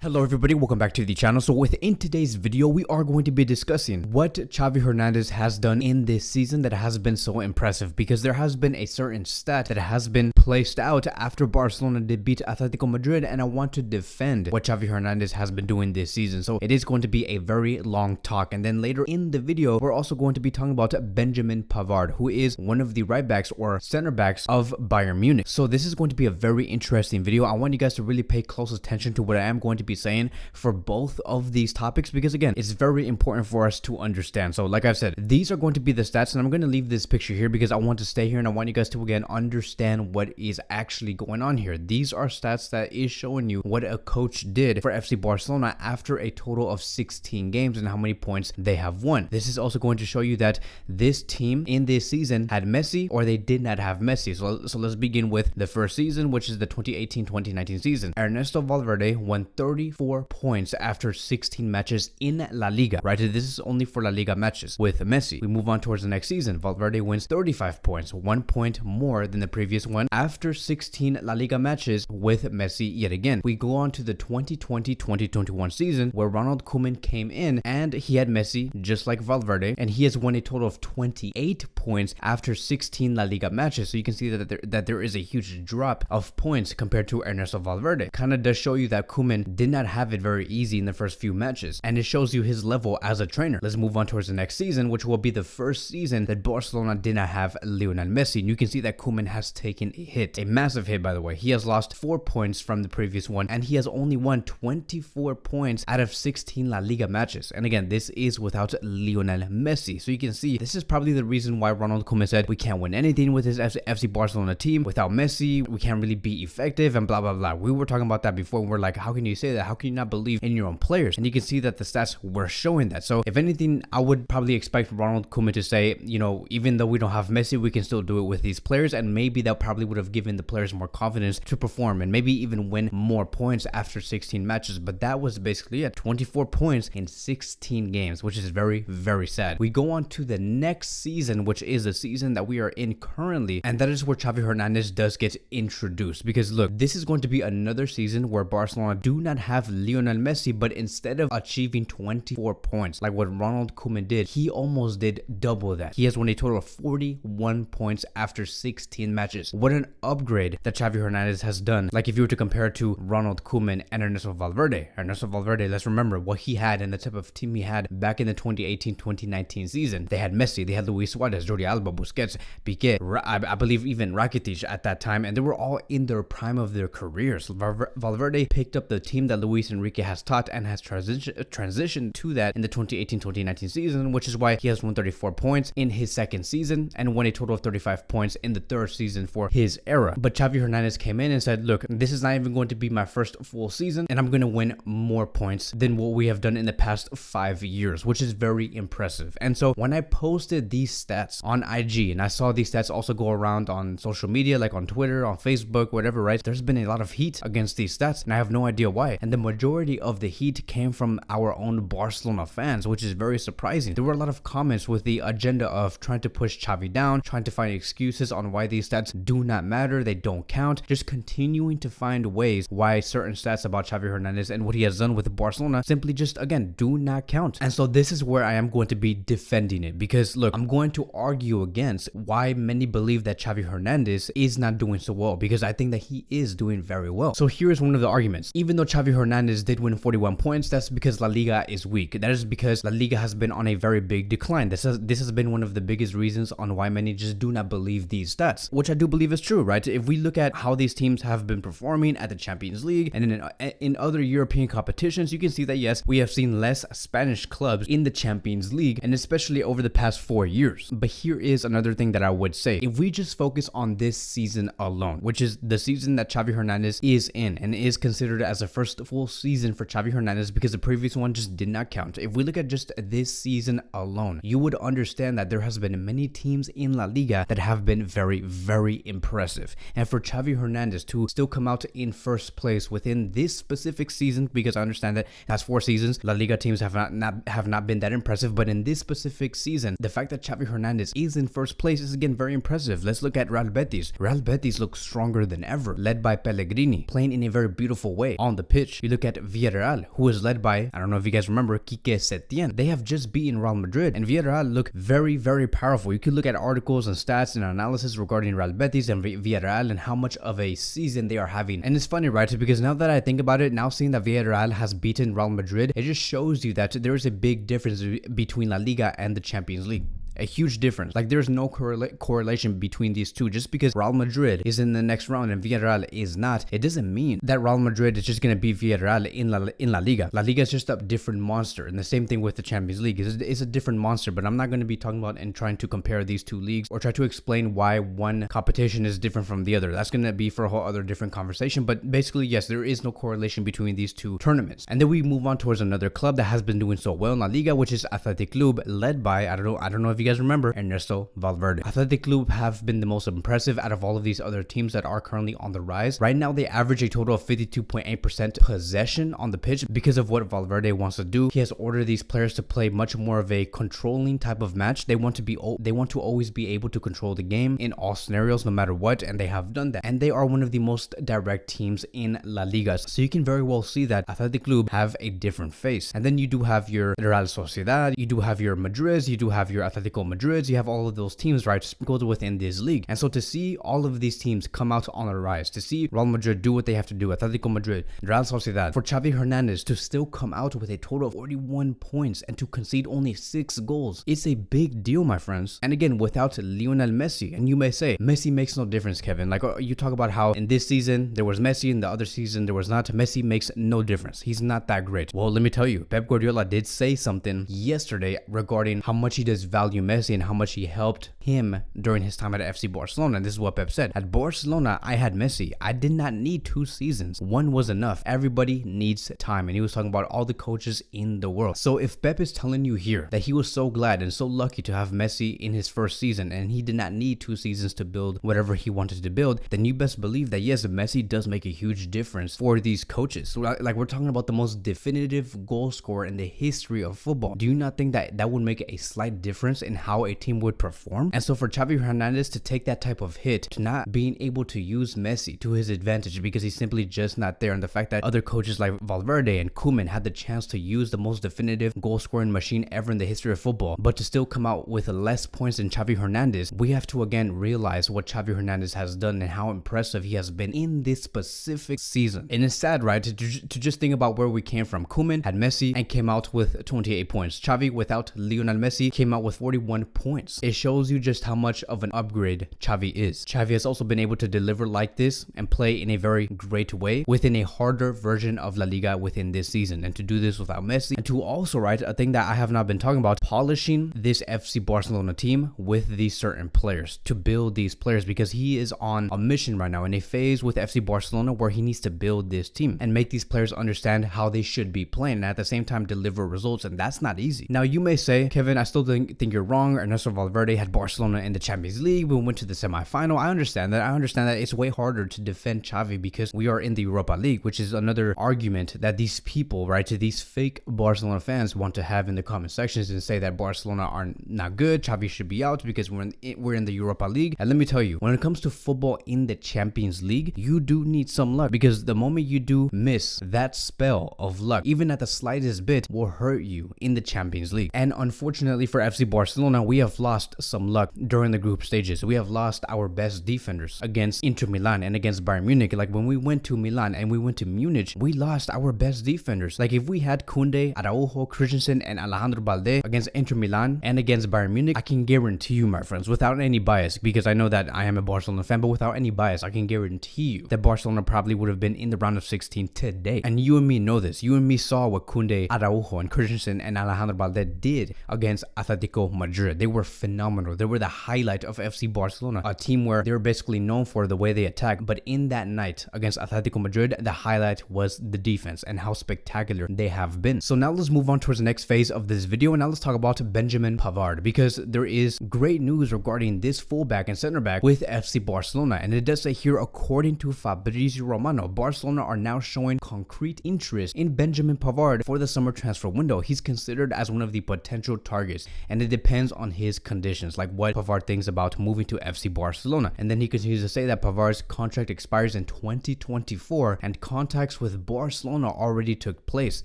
Hello everybody, welcome back to the channel. So within today's video, we are going to be discussing what Xavi Hernández has done in this season that has been so impressive, because there has been a certain stat that has been placed out after Barcelona did beat Atletico Madrid, and I want to defend what Xavi Hernández has been doing this season. So it is going to be a very long talk, and then later in the video, we're also going to be talking about Benjamin Pavard, who is one of the right backs or center backs of Bayern Munich. So this is going to be a very interesting video. I want you guys to really pay close attention to what I am going to be saying for both of these topics, because again, it's very important for us to understand. So like I've said, these are going to be the stats, and I'm going to leave this picture here because I want to stay here and I want you guys to again understand what is actually going on here. These are stats that is showing you what a coach did for FC Barcelona after a total of 16 games and how many points they have won. This is also going to show you that this team in this season had Messi or they did not have Messi. So let's begin with the first season, which is the 2018-2019 season. Ernesto Valverde won 34 points after 16 matches in La Liga, right? This is only for La Liga matches with Messi. We move on towards the next season. Valverde wins 35 points, 1 point more than the previous one after 16 La Liga matches with Messi yet again. We go on to the 2020-2021 season where Ronald Koeman came in and he had Messi just like Valverde, and he has won a total of 28 points after 16 La Liga matches. So you can see that there is a huge drop of points compared to Ernesto Valverde. Kind of does show you that Koeman did not have it very easy in the first few matches, and it shows you his level as a trainer. Let's move on towards the next season, which will be the first season that Barcelona did not have Lionel Messi, and you can see that Koeman has taken a hit, a massive hit by the way. He has lost 4 points from the previous one, and he has only won 24 points out of 16 La Liga matches, and again, this is without Lionel Messi. So you can see this is probably the reason why Ronald Koeman said we can't win anything with this FC Barcelona team without Messi. We can't really be effective and blah blah blah. We were talking about that before, and we're like, how can you say that? How can you not believe in your own players? And you can see that the stats were showing that. So if anything, I would probably expect Ronald Koeman to say, you know, even though we don't have Messi, we can still do it with these players, and maybe that probably would have given the players more confidence to perform and maybe even win more points after 16 matches. But that was basically it, 24 points in 16 games, which is very, very sad. We go on to the next season, which is the season that we are in currently, and that is where Xavi Hernández does get introduced, because look, this is going to be another season where Barcelona do not have Lionel Messi, but instead of achieving 24 points like what Ronald Koeman did, he almost did double that. He has won a total of 41 points after 16 matches. What an upgrade that Xavi Hernández has done. Like if you were to compare it to Ronald Koeman and Ernesto Valverde. Ernesto Valverde, let's remember what he had and the type of team he had back in the 2018-2019 season. They had Messi, they had Luis Suarez, Jordi Alba, Busquets, Piqué, I believe even Rakitic at that time, and they were all in their prime of their careers. Valverde picked up the team that Luis Enrique has taught and has transitioned to that in the 2018-2019 season, which is why he has won 34 points in his second season and won a total of 35 points in the third season for his era. But Xavi Hernández came in and said, look, this is not even going to be my first full season, and I'm going to win more points than what we have done in the past 5 years, which is very impressive. And so when I posted these stats on IG, and I saw these stats also go around on social media, like on Twitter, on Facebook, whatever, right? There's been a lot of heat against these stats, and I have no idea why. And the majority of the heat came from our own Barcelona fans, which is very surprising. There were a lot of comments with the agenda of trying to push Xavi down, trying to find excuses on why these stats do not matter, they don't count, just continuing to find ways why certain stats about Xavi Hernández and what he has done with Barcelona simply just, again, do not count. And so this is where I am going to be defending it, because look, I'm going to argue against why many believe that Xavi Hernández is not doing so well, because I think that he is doing very well. So here is one of the arguments. Even though Xavi Hernández did win 41 points, that's because La Liga is weak. That is because La Liga has been on a very big decline. This has been one of the biggest reasons on why many just do not believe these stats, which I do believe is true, right? If we look at how these teams have been performing at the Champions League and in other European competitions, you can see that yes, we have seen less Spanish clubs in the Champions League, and especially over the past 4 years. But here is another thing that I would say. If we just focus on this season alone, which is the season that Xavi Hernández is in and is considered as a first full season for Xavi Hernández because the previous one just did not count. If we look at just this season alone, you would understand that there has been many teams in La Liga that have been very, very impressive. And for Xavi Hernández to still come out in first place within this specific season, because I understand that that's 4 seasons, La Liga teams have not been that impressive, but in this specific season, the fact that Xavi Hernández Hernández is in first place is again very impressive. Let's look at Real Betis. Real Betis looks stronger than ever, led by Pellegrini, playing in a very beautiful way on the pitch. You look at Villarreal, who is led by, I don't know if you guys remember, Quique Setién. They have just beaten Real Madrid, and Villarreal look very, very powerful. You can look at articles and stats and analysis regarding Real Betis and Villarreal and how much of a season they are having. And it's funny, right? Because now that I think about it, now seeing that Villarreal has beaten Real Madrid, it just shows you that there is a big difference between La Liga and the Champions League. A huge difference. Like, there's no correlation between these two. Just because Real Madrid is in the next round and Villarreal is not, it doesn't mean that Real Madrid is just going to beat Villarreal in La Liga. La Liga is just a different monster, and the same thing with the Champions League. It's a different monster, but I'm not going to be talking about and trying to compare these two leagues or try to explain why one competition is different from the other. That's going to be for a whole other different conversation. But basically, yes, there is no correlation between these two tournaments. And then we move on towards another club that has been doing so well in La Liga, which is Athletic Club, led by, I don't know if you guys remember, Ernesto Valverde. Athletic Club have been the most impressive out of all of these other teams that are currently on the rise. Right now, they average a total of 52.8% possession on the pitch because of what Valverde wants to do. He has ordered these players to play much more of a controlling type of match. They want to always be able to control the game in all scenarios, no matter what, and they have done that. And they are one of the most direct teams in La Liga. So you can very well see that Athletic Club have a different face. And then you do have your Real Sociedad, you do have your Madrids, you do have your Atletico Madrids, you have all of those teams, right, sprinkled within this league. And so to see all of these teams come out on a rise, to see Real Madrid do what they have to do, Atletico Madrid, Real Sociedad, for Xavi Hernández to still come out with a total of 41 points and to concede only 6 goals, it's a big deal, my friends. And again, without Lionel Messi, and you may say, Messi makes no difference, Kevin. Like, you talk about how in this season there was Messi, in the other season there was not. Messi makes no difference. He's not that great. Well, let me tell you, Pep Guardiola did say something yesterday regarding how much he does value Messi and how much he helped him during his time at FC Barcelona. And this is what Pep said: at Barcelona, I had Messi. I did not need 2 seasons. 1 was enough. Everybody needs time. And he was talking about all the coaches in the world. So if Pep is telling you here that he was so glad and so lucky to have Messi in his first season and he did not need 2 seasons to build whatever he wanted to build, then you best believe that yes, Messi does make a huge difference for these coaches. So, like, we're talking about the most definitive goal scorer in the history of football. Do you not think that that would make a slight difference in how a team would perform? And so for Xavi Hernández to take that type of hit, to not being able to use Messi to his advantage because he's simply just not there, and the fact that other coaches like Valverde and Koeman had the chance to use the most definitive goal scoring machine ever in the history of football, but to still come out with less points than Xavi Hernández, we have to again realize what Xavi Hernández has done and how impressive he has been in this specific season. And it's sad, right, to just think about where we came from. Koeman had Messi and came out with 28 points. Xavi, without Lionel Messi, came out with 41 points. It shows you just how much of an upgrade Xavi is. Xavi has also been able to deliver like this and play in a very great way within a harder version of La Liga within this season, and to do this without Messi, and to also, right, a thing that I have not been talking about, polishing this FC Barcelona team with these certain players, to build these players, because he is on a mission right now in a phase with FC Barcelona where he needs to build this team and make these players understand how they should be playing and at the same time deliver results, and that's not easy. Now you may say, Kevin, I still think you're wrong. Ernesto Valverde had Barcelona in the Champions League. We went to the semi-final. I understand that it's way harder to defend Xavi because we are in the Europa League, which is another argument that these people, right, to these fake Barcelona fans want to have in the comment sections and say that Barcelona are not good, Xavi should be out because we're in the Europa League. And let me tell you, when it comes to football in the Champions League, you do need some luck, because the moment you do miss that spell of luck, even at the slightest bit, will hurt you in the Champions League. And unfortunately for FC Barcelona, we have lost some luck during the group stages. We have lost our best defenders against Inter Milan and against Bayern Munich. Like, when we went to Milan and we went to Munich, we lost our best defenders. Like, if we had Koundé, Araujo, Christensen, and Alejandro Balde against Inter Milan and against Bayern Munich, I can guarantee you, my friends, without any bias, because I know that I am a Barcelona fan, but without any bias, I can guarantee you that Barcelona probably would have been in the round of 16 today. And you and me know this. You and me saw what Koundé, Araujo, and Christensen and Alejandro Balde did against Atletico Madrid. They were phenomenal. They were the highlight of FC Barcelona, a team where they were basically known for the way they attack. But in that night against Atletico Madrid, the highlight was the defense and how spectacular they have been. So now let's move on towards the next phase of this video, and now let's talk about Benjamin Pavard, because there is great news regarding this fullback and center back with FC Barcelona. And it does say here, according to Fabrizio Romano, Barcelona are now showing concrete interest in Benjamin Pavard for the summer transfer window. He's considered as one of the potential targets, and it depends depends on his conditions, like what Pavard thinks about moving to FC Barcelona. And then he continues to say that Pavard's contract expires in 2024 and contacts with Barcelona already took place,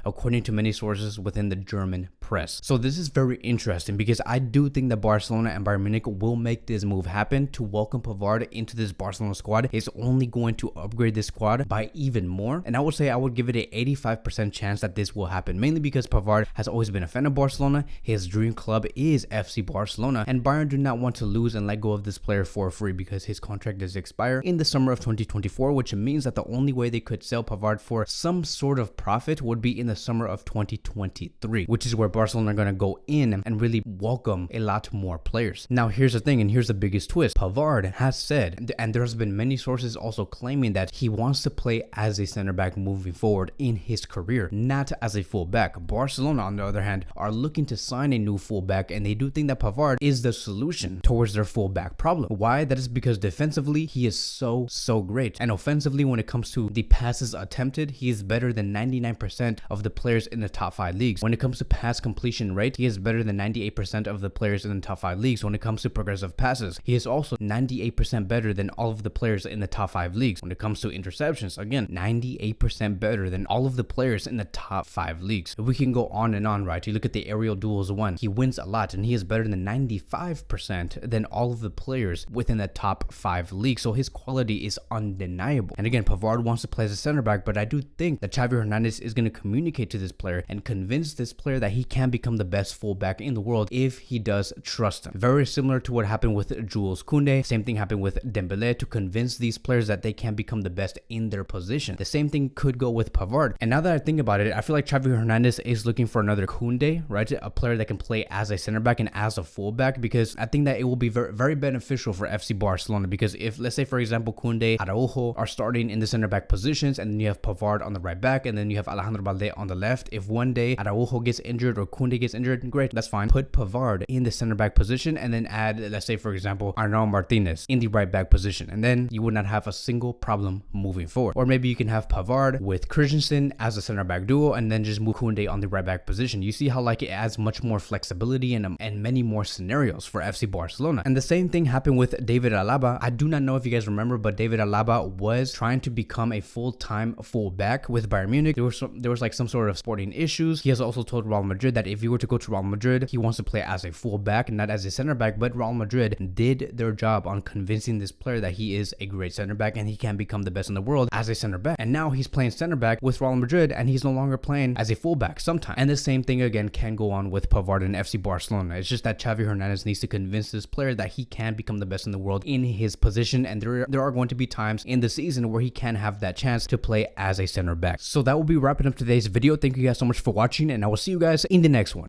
according to many sources within the German press. So this is very interesting because I do think that Barcelona and Bayern Munich will make this move happen to welcome Pavard into this Barcelona squad. It's only going to upgrade this squad by even more, and I would say I would give it an 85% chance that this will happen, mainly because Pavard has always been a fan of Barcelona. His dream club is FC Barcelona, and Bayern do not want to lose and let go of this player for free because his contract does expire in the summer of 2024, which means that the only way they could sell Pavard for some sort of profit would be in the summer of 2023, which is where Barcelona are going to go in and really welcome a lot more players. Now here's the thing, and here's the biggest twist. Pavard has said, and there's been many sources also claiming that he wants to play as a center back moving forward in his career, not as a fullback. Barcelona, on the other hand, are looking to sign a new fullback, and they do think that Pavard is the solution towards their fullback problem. Why? That is because defensively he is so great, and offensively when it comes to the passes attempted, he is better than 99% of the players in the top 5 leagues. When it comes to pass completion rate, he is better than 98% of the players in the top 5 leagues. When it comes to progressive passes, he is also 98% better than all of the players in the top 5 leagues. When it comes to interceptions, again, 98% better than all of the players in the top 5 leagues. We can go on and on, right? You look at the aerial duels won, he wins a lot, and he is better than 95% than all of the players within the top 5 leagues. So his quality is undeniable. And again, Pavard wants to play as a center back, but I do think that Xavi Hernández is going to communicate to this player and convince this player that he can become the best fullback in the world if he does trust him. Very similar to what happened with Jules Koundé. Same thing happened with Dembélé, to convince these players that they can become the best in their position. The same thing could go with Pavard. And now that I think about it, I feel like Xavi Hernández is looking for another Koundé, right? A player that can play as a center back and as a fullback, because I think that it will be very beneficial for FC Barcelona. Because if, let's say for example, Koundé, Araujo are starting in the center back positions, and then you have Pavard on the right back, and then you have Alejandro Balde on the left. If one day Araujo gets injured or Koundé gets injured, great, that's fine. Put Pavard in the center back position, and then add, let's say for example, Arnau Martinez in the right back position, and then you would not have a single problem moving forward. Or maybe you can have Pavard with Christensen as a center back duo, and then just move Koundé on the right back position. You see how like it adds much more flexibility and many more scenarios for FC Barcelona. And the same thing happened with David Alaba. I do not know if you guys remember, but David Alaba was trying to become a full-time fullback with Bayern Munich. There was like some sort of sporting issues. He has also told Real Madrid that if he were to go to Real Madrid, he wants to play as a fullback, not as a center back. But Real Madrid did their job on convincing this player that he is a great center back and he can become the best in the world as a center back. And now he's playing center back with Real Madrid, and he's no longer playing as a fullback sometimes. And the same thing again can go on with Pavard and FC Barcelona. It's just that Xavi Hernández needs to convince this player that he can become the best in the world in his position, and there are going to be times in the season where he can have that chance to play as a center back. So that will be wrapping up today's video. Thank you guys so much for watching, and I will see you guys in the next one.